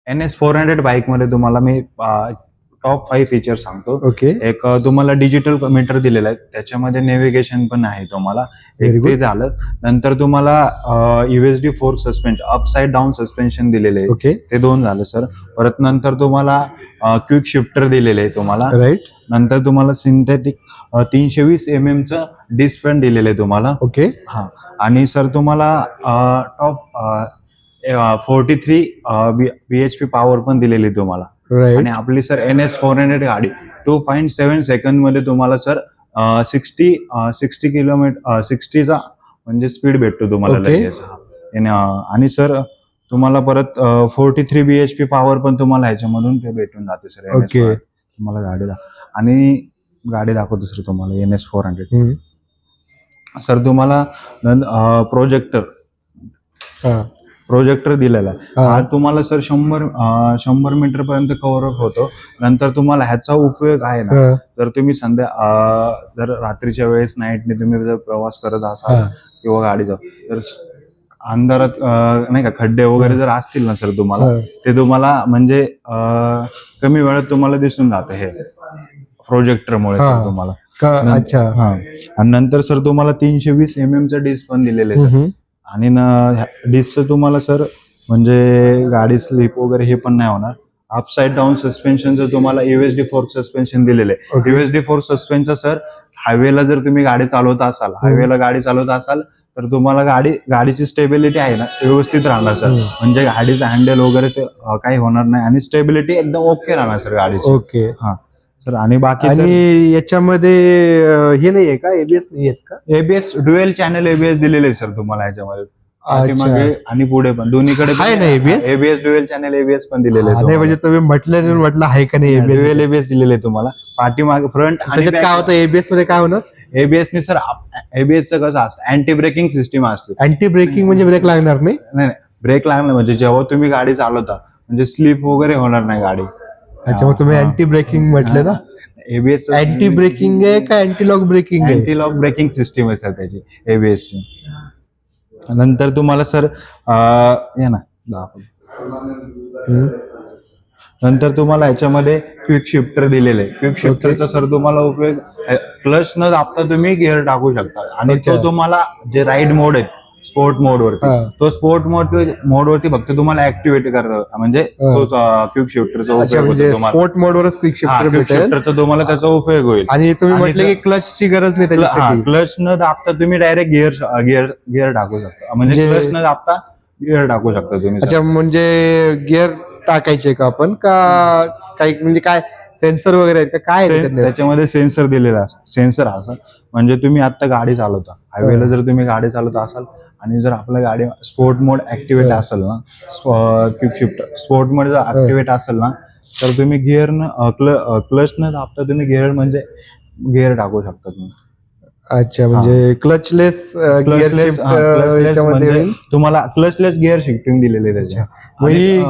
NS 400 bike मध्ये तुम्हाला मी top 5 feature सांगतो. ओके. एक तुम्हाला डिजिटल मीटर दिलेलं आहे, त्याच्यामध्ये नेव्हिगेशन पण आहे तुम्हाला. Very एक ते good. झालं. नंतर तुम्हाला USD force suspension, upside down suspension दिलेले आहे, ओके. ते 2 झालं सर. परत नंतर तुम्हाला क्विक शिफ्टर दिलेले आहे तुम्हाला. राईट. नंतर तुम्हाला सिंथेटिक 320 mm चं डिस्क पण दिलेलं आहे तुम्हाला. ओके. हा. आणि सर तुम्हाला टॉप 43 bhp पॉवर पण दिलेली तुम्हाला. राईट. आणि आपली सर NS 400 गाडी 2.7 सेकंद मध्ये तुम्हाला सर 60 किलोमीटर 60चा म्हणजे स्पीड भेटतो तुम्हाला Okay. लगेच. आणि सर तुम्हाला परत 43 bhp पॉवर पण तुम्हाला ह्याच्यामधून ते भेटून जाते सर. Okay. तुम्हाला आणि गाडी दाखवतो सर तुम्हाला NS 400. सर तुम्हाला प्रोजेक्टर दिलेला आहे. हा तुम्हाला सर 100 मीटर पर्यंत कव्हर अप होतो. नंतर तुम्हाला ह्याचा उपयोग आहे ना, जर तुम्ही जर रात्रीच्या वेळेस नाईटने तुम्ही जर प्रवास करत असाल किंवा गाडीचा, तर अंधारात नाही का खड्डे वगैरे जर असतील ना सर तुम्हाला, ते तुम्हाला म्हणजे कमी वेळात तुम्हाला दिसून जातं हे प्रोजेक्टरमुळे सर तुम्हाला. अच्छा. हा. आणि नंतर सर तुम्हाला 320 mm चं डिस्क पण दिलेलं आहे. आणि डिस्कचं तुम्हाला सर म्हणजे गाडी स्लिप वगैरे हे पण नाही होणार. अपसाइड डाऊन सस्पेन्शनचं तुम्हाला USD फोर्स सस्पेन्शन दिलेलं आहे. USD फोर्स सस्पेन्शन सर हायवेला जर तुम्ही गाडी चालवत असाल तर तुम्हाला गाडीची स्टेबिलिटी आहे ना व्यवस्थित राहणार सर. म्हणजे गाडीचं हँडल वगैरे ते काही होणार नाही आणि स्टेबिलिटी एकदम ओके राहणार सर गाडीची. ओके. हा सर. आणि बाकी आणि याच्यामध्ये हे नाहीये का, ABS नाही आहेत का? ABS ड्युएल चॅनल ABS दिलेले सर तुम्हाला ह्याच्यामध्ये. अच्छा. आणि पुढे पण दोन्हीकडे आहे ना ABS ड्युएल चॅनल ABS पण दिलेले नाही, म्हणजे तुम्ही म्हटलं आहे का नाही ABS? ड्युएल ABS दिलेले तुम्हाला पाठीमागे फ्रंट. त्याच्यात काय होतं ABS मध्ये, काय होणार? ABS ने सर ABS चं कसं असतं, अँटी ब्रेकिंग सिस्टीम असते. अँटी ब्रेकिंग म्हणजे ब्रेक लागणार नाही? नाही, ब्रेक लागणार म्हणजे जेव्हा तुम्ही गाडी चालवता म्हणजे स्लिप वगैरे होणार नाही गाडी. अच्छा, मग तुम्ही अँटी ब्रेकिंग म्हटलं ना. ABS अँटी ब्रेकिंग आहे का अँटी लॉक ब्रेकिंग आहे? अँटी लॉक ब्रेकिंग सिस्टीम आहे सर त्याची ABS ची. नंतर तुम्हाला सर नंतर तुम्हाला याच्यामध्ये क्विक शिफ्टर दिलेले आहे. क्विक शिफ्टरचा सर तुम्हाला उपयोग क्लच न दाबता तुम्ही गिअर टाकू शकता. आणि तो तुम्हाला जे राईड मोड आहे स्पोर्ट मोड वरती, तो स्पोर्ट मोड वरती फक्त तुम्हाला ऍक्टिव्हेट करता, म्हणजे तोच क्विक शिफ्टरचा उपयोग होतो तुम्हाला. स्पोर्ट मोड वरच क्विक शिफ्टरचा तुम्हाला त्याचा उपयोग होईल. आणि तुम्ही म्हटले की क्लचची गरज नाही त्याच्यासाठी. क्लच न दाबता तुम्ही डायरेक्ट गिअर टाकू शकता, म्हणजे क्लच न दाबता गिअर टाकू शकता तुम्ही. अच्छा, म्हणजे गिअर टाकायचे का आपण, का काही म्हणजे काय सेन्सर वगैरे आहेत का, काय त्याच्यामध्ये सेन्सर दिलेला असं. सेन्सर असं म्हणजे तुम्ही आता गाडी चालवता हायवेला, जर तुम्ही गाडी चालवत असाल आणि जर आपल्या गाडी स्पोर्ट मोड ऍक्टिव्हेट असेल ना, क्विक शिफ्टर स्पोर्ट मोड जर ऍक्टिव्हेट असेल ना, तर तुम्ही क्लच न दाबता तुम्ही गिअर टाकू शकता तुम्ही. अच्छा, म्हणजे क्लचलेस म्हणजे तुम्हाला क्लचलेस गिअर शिफ्टिंग दिलेली आहे त्याच्या.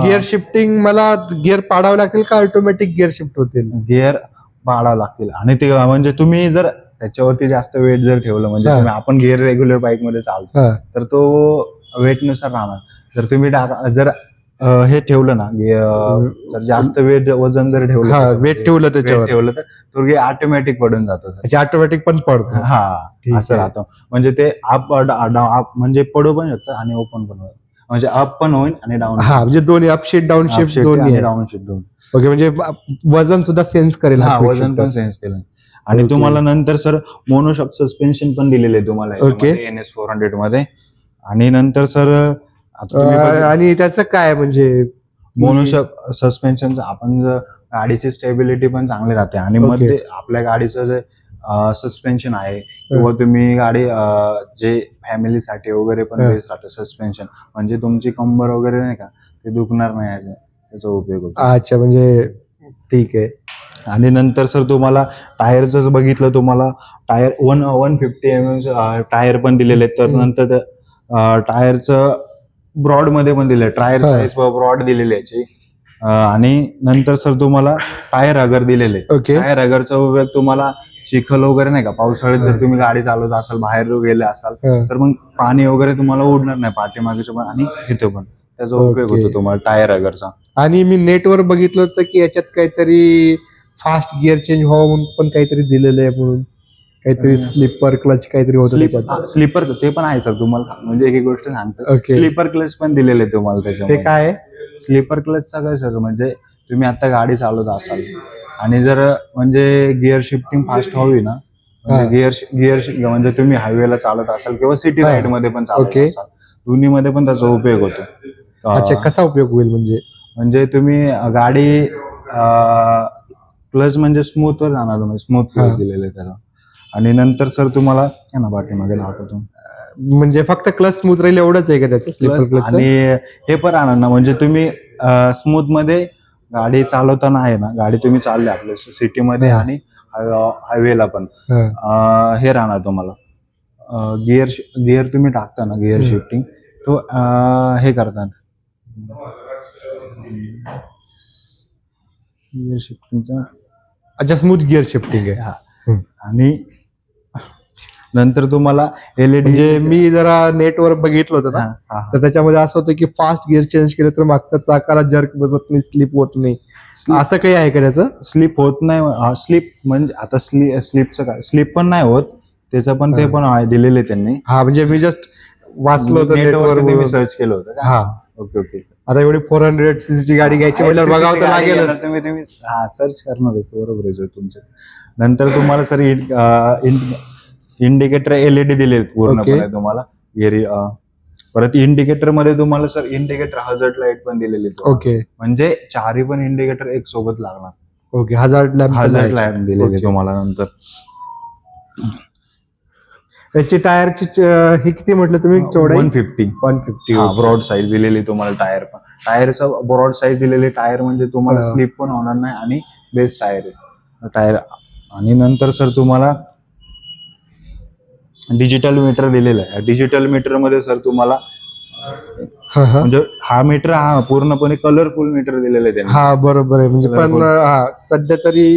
गिअर शिफ्टिंग मला गिअर पाडावं लागतील का ऑटोमॅटिक गिअर शिफ्ट होतील? गिअर पाडावं लागतील. आणि ते म्हणजे तुम्ही जर त्याच्यावरती जास्त वेट जर ठेवलं, म्हणजे आपण गिअर रेग्युलर बाईक मध्ये चालतो तर तो वेट नुसार राहणार. जर तुम्ही हे ठेवलं ना, जर जास्त वजन जर ठेवलं, वेट ठेवलं त्याच्यावर तर तो गिअर ऑटोमॅटिक पडून जातो. ऑटोमॅटिक पण पडतो. हा, असं राहतं. म्हणजे ते अप म्हणजे पडू पण शकतं आणि ओपन पण होईल, म्हणजे अप पण होईल आणि डाऊन. म्हणजे दोन्ही अप शिफ्ट डाऊन शिफ्ट दोन्ही. डाऊन शिफ्ट दोन. ओके, म्हणजे वजन सुद्धा सेन्स करेल. वजन पण सेन्स केलं. आणि तुम्हाला नंतर सर मोनोशॉक सस्पेन्शन पण दिलेले आहे तुम्हाला NS 400 मध्ये. आणि नंतर सर आणि त्याचं काय म्हणजे मोनोशॉक सस्पेन्शनचं आपण जर गाडीची स्टेबिलिटी पण चांगली राहते. आणि मध्ये आपल्या गाडीचं जे सस्पेन्शन आहे किंवा तुम्ही गाडी जे फॅमिलीसाठी वगैरे पण बेस्ट राहतं सस्पेन्शन, म्हणजे तुमची कंबर वगैरे नाही का ते दुखणार नाही, त्याचा उपयोग होतो. अच्छा, म्हणजे ठीक आहे. आणि नंतर सर तुम्हाला टायरचं बघितलं, तुम्हाला टायर 150 mm टायर पण दिलेले. तर नंतर टायरचं ब्रॉड मध्ये पण दिले, टायर साईज ब्रॉड दिलेली याची. आणि नंतर सर तुम्हाला टायर हगर दिलेले. टायर हगरचा उपयोग तुम्हाला चिखल वगैरे नाही का पावसाळ्यात जर तुम्ही गाडी चालवत असाल, बाहेर गेले असाल, तर मग पाणी वगैरे तुम्हाला उडणार नाही पाठीमागेचं पण आणि इथं पण. त्याचा उपयोग Okay. होतो तुम्हाला टायर अगरचा. आणि मी नेटवर बघितलं होतं की याच्यात काहीतरी फास्ट गिअर चेंज व्हावं म्हणून पण काहीतरी दिलेलं आहे, म्हणून काहीतरी स्लीपर क्लच काहीतरी होतं त्याच्यात. स्लीपर ते पण आहे सर. तुम्हाला म्हणजे एक गोष्ट सांगतो, Okay. स्लीपर क्लच पण दिलेले आहे तुम्हाला ते त्याच्यामध्ये. काय आहे? स्लीपर क्लचचा काय सर, म्हणजे तुम्ही आता गाडी चालवत असाल आणि जर म्हणजे गिअर शिफ्टिंग फास्ट हवी ना, म्हणजे म्हणजे तुम्ही हायवेला चालत असाल किंवा सिटी हा. राईड मध्ये पण चालत Okay. असाल, दोन्ही मध्ये पण त्याचा उपयोग होतो. अच्छा, कसा उपयोग होईल म्हणजे? म्हणजे तुम्ही गाडी क्लच म्हणजे स्मूथ वर जाणार, तुम्ही स्मूथ हा. क्लच दिलेले त्याला. आणि नंतर सर तुम्हाला है ना पाठीमागे दाखवतो म्हणजे फक्त क्लच स्मूथ राहील एवढंच आहे का त्याचं स्लीपर Plus क्लच? आणि हे पण आणा ना, म्हणजे तुम्ही स्मूथ मध्ये गाडी चालवताना आहे ना, गाडी तुम्ही चालले आपल्या सिटीमध्ये हा. आणि हायवेला पण हे राहणार तुम्हाला गिअर तुम्ही टाकता ना, गिअर शिफ्टिंग तो हे करतात. गिअर शिफ्टिंगचा अच्छा, स्मूथ गिअर शिफ्टिंग आहे. हा. हम्म. आणि नंतर तुम्हाला एलईडी म्हणजे मी जरा नेटवर बघितलं होतं ना, तर त्याच्यामध्ये असं होतं की फास्ट गिअर चेंज केलं तर मागच्या चाकाला जर्क बसत नाही, स्लिप होत नाही, असं काही आहे का त्याचं? स्लिप होत नाही. स्लिप म्हणजे आता स्लिपचं काय, स्लिप पण नाही होत त्याचं पण, ते पण आहे दिलेले त्यांनी. हा, म्हणजे मी जस्ट वाचलं होतं नेटवर नेटवर. तुम्ही सर्च केलं होतं का? हा. Okay okay. आता एवढी 400 सीसी ची गाडी घ्यायची म्हटल्यावर बघावं तर लागेलच. तुम्ही सर्च करणारच, बरोबर आहे सर तुमचं. नंतर तुम्हाला सर इंडिकेटर एलईडी दिले पूर्णपणे तुम्हाला. परत इंडिकेटर मध्ये तुम्हाला सर इंडिकेटर हझार्ड लाईट पण दिलेली आहे. ओके म्हणजे चारही पण इंडिकेटर एक सोबत लागणार. ओके. हझार्ड हझार्ड लाईट दिलेली तुम्हाला. नंतर त्याची टायरची हे किती म्हटलं तुम्ही, चौडाई? 150. 150. हा, ब्रॉड साईज दिलेली तुम्हाला. टायर पण टायरचा ब्रॉड साईज दिलेली. टायर म्हणजे तुम्हाला हा. स्लिप पण होणार नाही आणि बेस्ट टायर आहे टायर. आणि नंतर सर तुम्हाला डिजिटल मीटर दिलेलं आहे. डिजिटल मीटर मध्ये सर तुम्हाला म्हणजे हा मीटर हा पूर्णपणे कलरफुल मीटर दिलेलं आहे त्यांनी. हा, बरोबर आहे. म्हणजे पण Colourful. सध्या तरी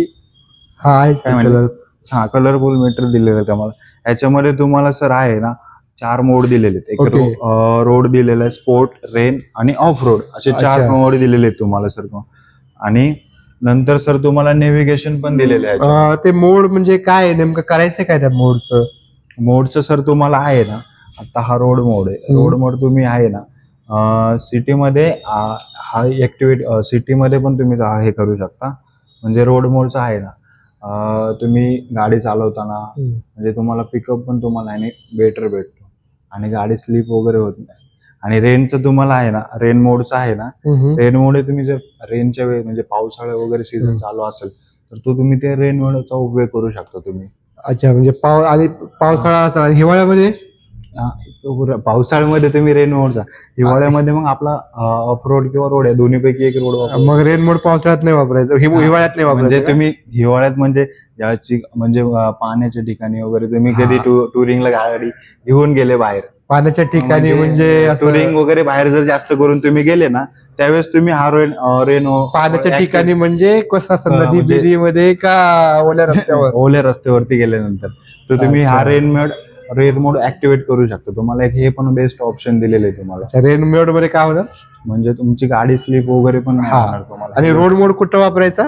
आहेच काय म्हणले? कलर्स. हा, कलरफुल मीटर दिलेलं आहे तुम्हाला. याच्यामध्ये तुम्हाला सर आहे ना 4 मोड दिलेले आहेत. एक Okay. रोड दिलेला आहे, स्पोर्ट, रेन आणि ऑफ रोड असे 4 अच्छा. मोड दिलेले आहेत तुम्हाला सर. आणि नंतर सर तुम्हाला नेव्हिगेशन पण दिलेलं आहे. ते मोड म्हणजे काय आहे नेमकं, करायचं काय त्या मोडचं? मोडचं सर तुम्हाला आहे ना, आता हा रोड मोड आहे. रोड मोड तुम्ही आहे ना सिटीमध्ये हा ऍक्टिव्हिटी सिटीमध्ये पण तुम्ही हे करू शकता. म्हणजे रोड मोडचं आहे ना, तुम्ही गाडी चालवताना म्हणजे तुम्हाला पिकअप पण तुम्हाला आहे बेटर भेटतो आणि गाडी स्लिप वगैरे होत नाही. आणि रेनचं तुम्हाला आहे ना, रेन मोडचं आहे ना, रेन मोड तुम्ही जर रेनच्या वेळी म्हणजे पावसाळा वगैरे सीझन चालू असेल तर तो तुम्ही ते रेन मोडचा उपयोग करू शकता तुम्ही. अच्छा, म्हणजे आणि पावसाळा असा, हिवाळ्यामध्ये? पावसाळ्यामध्ये तुम्ही रेन मोडचा, हिवाळ्यामध्ये मग आपला ऑफ रोड किंवा रोड आहे दोन्हीपैकी एक रोड. मग रेन मोड पावसाळ्यात नाही वापरायचं, हिवाळ्यात नाही म्हणजे वापरायचं? तुम्ही हिवाळ्यात म्हणजे म्हणजे पाण्याच्या ठिकाणी वगैरे तुम्ही कधी टुरिंगला गाडी घेऊन गेले बाहेर, पाण्याच्या ठिकाणी म्हणजे टुरिंग वगैरे बाहेर जर जास्त करून तुम्ही गेले ना, त्यावेळेस तुम्ही हा रेन पाण्याच्या ठिकाणी म्हणजे कसं असं, नदी म्हणजे- बिदी मध्ये का ओल्या रस्त्यावर? ओल्या रस्त्यावरती गेल्यानंतर तर तुम्ही हा रेन मोड ऍक्टिव्हेट करू शकता. तुम्हाला हे पण बेस्ट ऑप्शन दिलेले आहे तुम्हाला. रेन मोड मध्ये काय होणार? म्हणजे तुमची गाडी स्लिप वगैरे पण नाही होणार तुम्हाला. आणि रोड मोड कुठं वापरायचा?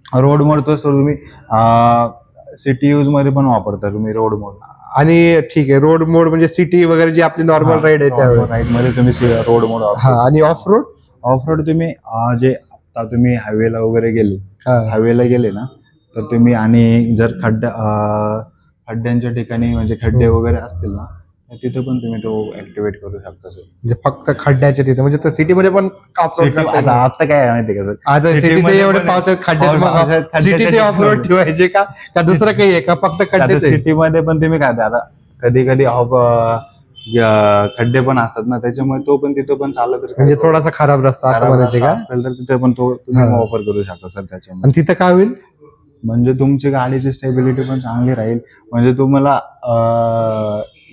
रोड मोड तो सर तुम्ही सिटी यूज मध्ये पण वापरता तुम्ही रोड मोड. आणि ठीक आहे, रोड मोड म्हणजे सिटी वगैरे जी आपली नॉर्मल राईड आहे त्यावेळेस. राईड मध्ये तुम्ही रोड मोड आणि ऑफ रोड? ऑफ रोड तुम्ही जे आता तुम्ही हायवेला वगैरे गेले, हायवेला गेले ना तर तुम्ही, आणि जर खड्ड्यांच्या ठिकाणी म्हणजे खड्डे वगैरे असतील ना तर तिथे पण तुम्ही तो ऍक्टिव्हेट करू शकता सर. म्हणजे फक्त खड्ड्याच्या तिथे, म्हणजे सिटी मध्ये पण आता काय आहे माहिती का सर, आता सिटीमध्ये एवढे पावसाळ्यात खड्ड्यात सिटी ऑफ रोड ठेवायचे का दुसरं काही आहे का, फक्त खड्डे? सिटीमध्ये पण तुम्ही काय आता कधी कधी खड्डे पण असतात ना, त्याच्यामुळे तो पण तिथं पण चालत, म्हणजे थोडासा खराब रस्ता असं म्हणायचे का? असेल तर तिथे पण तो तुम्ही वापर करू शकता सर त्याच्यामध्ये. आणि तिथं काय होईल? म्हणजे तुमची गाडीची स्टेबिलिटी पण चांगली राहील. म्हणजे तुम्हाला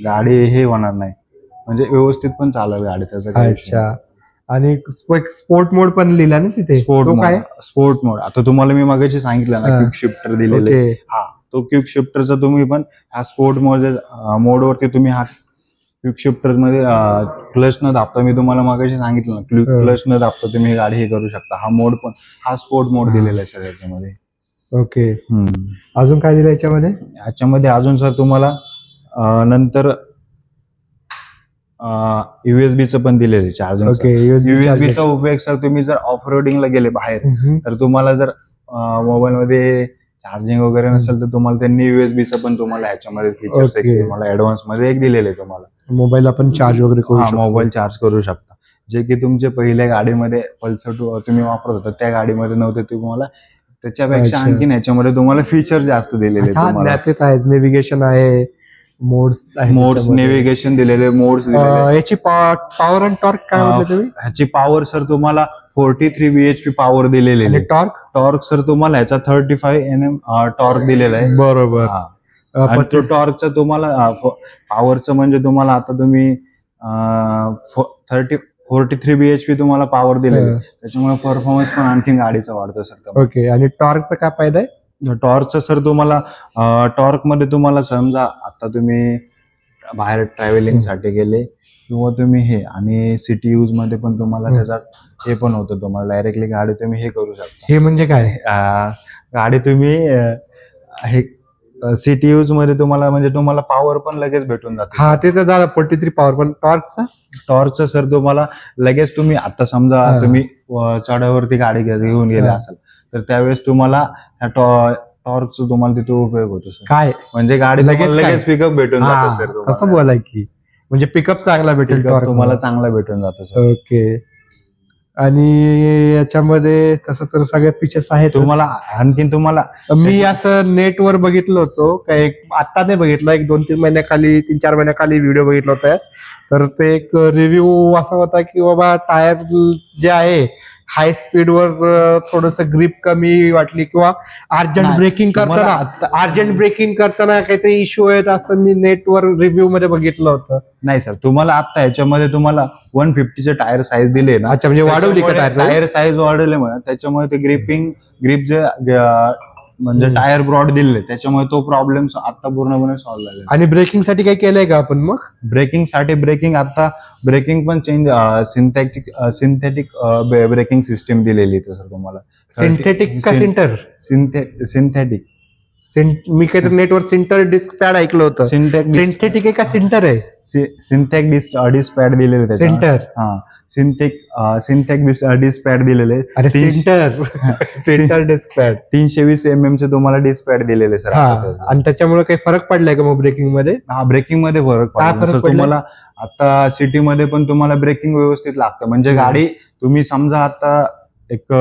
गाडी हे होणार नाही, म्हणजे व्यवस्थित पण चालेल गाडी त्याचं काही. अच्छा. आणि स्पोर्ट मोड पण लिहिला ना तिथे? स्पोर्ट मोड आता तुम्हाला मी मागाशी सांगितलं ना, क्विक शिफ्टर दिलेले. हा, तो क्विक शिफ्टरचा तुम्ही पण हा स्पोर्ट मोडवरती तुम्ही हा क्विक शिफ्टर मध्ये क्लच न दाबता, मी तुम्हाला मागाशी सांगितलं ना, क्लच न दाबता तुम्ही ही गाडी हे करू शकता. हा मोड पण, हा स्पोर्ट मोड दिलेला आहे सर याच्यामध्ये. ओके. अजून काय दिलं याच्यामध्ये? याच्यामध्ये अजून सर तुम्हाला नंतर युएसबीचं पण दिलेलं आहे चार्जिंग. ओके. युएसबीचा उपयोग सर तुम्ही जर ऑफ रोडिंगला गेले बाहेर, तर तुम्हाला जर मोबाईल मध्ये चार्जिंग वगैरे नसेल तर तुम्हाला त्यांनी युएसबीचं पण तुम्हाला ह्याच्यामध्ये फीचर्स तुम्हाला ऍडव्हान्स मध्ये एक दिलेले आहे तुम्हाला. मोबाईल आपण चार्ज वगैरे करू शकतो. मोबाईल चार्ज करू शकता, जे की तुमच्या पहिल्या गाडीमध्ये पल्सर तुम्ही वापरत होता त्या गाडीमध्ये नव्हते. तुम्हाला त्याच्यापेक्षा आणखीन ह्याच्यामध्ये तुम्हाला फीचर जास्त दिलेले तुम्हाला. नेव्हिगेशन आहे, मोड्स, नेव्हिगेशन दिलेले, मोड्स दिलेले. याची पॉवर अँड टॉर्क काय म्हटलं तुम्ही? ह्याची पॉवर सर तुम्हाला 43 bhp पॉवर दिलेली आहे. टॉर्क सर तुम्हाला ह्याचा 35 Nm टॉर्क दिलेला आहे. बरोबर. आणि तो टॉर्कचा तुम्हाला पॉवरचं म्हणजे तुम्हाला आता तुम्ही 43 bhp तुम्हाला पॉवर दिलेली आहे, त्याच्यामुळे परफॉर्मन्स पण आणखी गाडीचा वाढतो सर. ओके. आणि टॉर्कचा काय फायदा आहे? टॉर्कचा सर तुम्हाला टॉर्क मध्ये तुम्हाला समजा आता तुम्ही बाहेर ट्रॅव्हलिंग साठी गेले किंवा तुम्ही हे, आणि सिटी यूज मध्ये पण तुम्हाला त्याचा हे पण होतं, तुम्हाला डायरेक्टली गाडी तुम्ही हे करू शकता. हे म्हणजे काय? गाडी तुम्ही हे सिटी यूज मध्ये तुम्हाला म्हणजे तुम्हाला पॉवर पण लगेच भेटून जाते. हा, ते तर झालं 43 पॉवर. पण टॉर्कचा सर तुम्हाला लगेच तुम्ही आता समजा तुम्ही चढावरती गाडी घेऊन गेले असाल तर त्यावेळेस तुम्हाला टॉर्कचा तुम्हाला तिथे उपयोग होतो सर. काय म्हणजे गाडी लगेच पिकअप भेटून जातं सर. असं बोला की म्हणजे पिकअप चांगला भेटेल, तुम्हाला चांगला भेटून जातं सर. ओके. आणि याच्यामध्ये तसं तर सगळे फीचर्स आहेत तुम्हाला. आणखीन तुम्हाला मी असं नेटवर बघितलं होतं, काय आता नाही बघितलं, एक 2-3 महिन्याखाली, 3-4 महिन्याखाली व्हिडिओ बघितला होता. तर ते एक रिव्ह्यू असा होता की बाबा टायर जे आहे हाय स्पीडवर थोडस ग्रिप कमी वाटली, किंवा अर्जंट ब्रेकिंग करताना काहीतरी इश्यू आहेत असं मी नेटवर रिव्ह्यू मध्ये बघितलं होतं. नाही सर, तुम्हाला आता ह्याच्यामध्ये तुम्हाला 150चे टायर साईज दिले ना. अच्छा, म्हणजे वाढवली का टायर साईज वाढवले म्हणा, त्याच्यामुळे ते ग्रिप जे म्हणजे टायर ब्रॉड दिले, त्याच्यामुळे तो प्रॉब्लेम आता पूर्णपणे सॉल्व्ह झाला. आणि ब्रेकिंग साठी काही केलंय का आपण? मग ब्रेकिंग आता पण चेंज, सिंथेटिक ब्रेकिंग सिस्टीम दिलेली आहे सर तुम्हाला. सिंथेटिक का सिंटर? सिंथेटिक. मी काहीतरी नेटवर सिंटर डिस्क पॅड ऐकलं होतं. सिंथेटिक आहे का सिंटर आहे? सिंथेटिक डिस्क पॅड दिलेले. सेंटर. हा, सिंथेटिक डिस्क पॅड दिलेले. अरे सेंटर डिस्क पॅड 320 mm चे तुम्हाला डिस्क पॅड दिलेले सर. आणि त्याच्यामुळे काही फरक पडलाय का मग ब्रेकिंग मध्ये? हा, ब्रेकिंग मध्ये फरक पडला तुम्हाला. आता सिटी मध्ये पण तुम्हाला ब्रेकिंग व्यवस्थित लागतं. म्हणजे गाडी तुम्ही समजा आता एक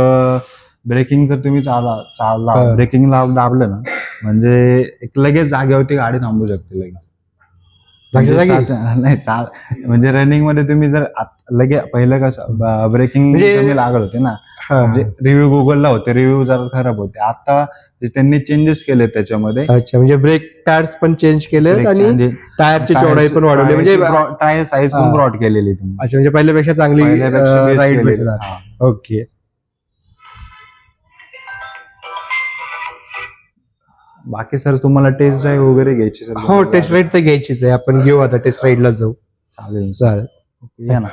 ब्रेकिंग जर तुम्ही चालला ब्रेकिंग दाबलं ना, म्हणजे एक लगेच जागेवरती गाडी थांबू शकते लगेच. नाही म्हणजे रनिंग मध्ये तुम्ही जर लगे पहिलं कसं ब्रेकिंग कमी लागत होते ना, म्हणजे रिव्ह्यू गुगलला होते, रिव्ह्यू जरा खराब होते. आता जे त्यांनी चेंजेस केले त्याच्यामध्ये. अच्छा, म्हणजे ब्रेक पॅड्स पण चेंज केले आणि टायरची चौडाई पण वाढवली, म्हणजे टायर साईज पण ब्रॉड केलेली तुम्ही. अच्छा, म्हणजे पहिल्यापेक्षा चांगली राईड भेटणार. ओके. बाकी सर तुम्हाला टेस्ट ड्राईव्ह वगैरे घ्यायची सर? हो, टेस्ट राईड तर घ्यायचीच आहे. आपण घेऊ आता, टेस्ट राईडला जाऊ. चालेल. या ना.